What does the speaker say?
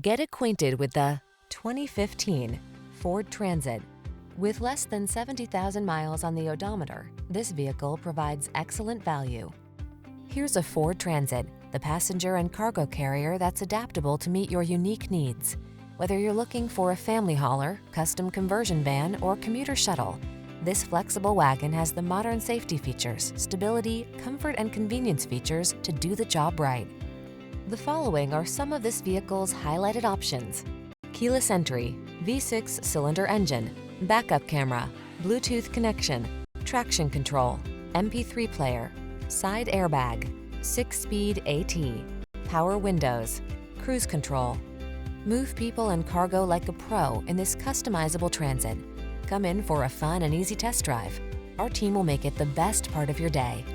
Get acquainted with the 2015 Ford Transit. With less than 70,000 miles on the odometer, this vehicle provides excellent value. Here's a Ford Transit, the passenger and cargo carrier that's adaptable to meet your unique needs. Whether you're looking for a family hauler, custom conversion van, or commuter shuttle, this flexible wagon has the modern safety features, stability, comfort, and convenience features to do the job right. The following are some of this vehicle's highlighted options: keyless entry, V6 cylinder engine, backup camera, Bluetooth connection, traction control, MP3 player, side airbag, 6-speed AT, power windows, cruise control. Move people and cargo like a pro in this customizable Transit. Come in for a fun and easy test drive. Our team will make it the best part of your day.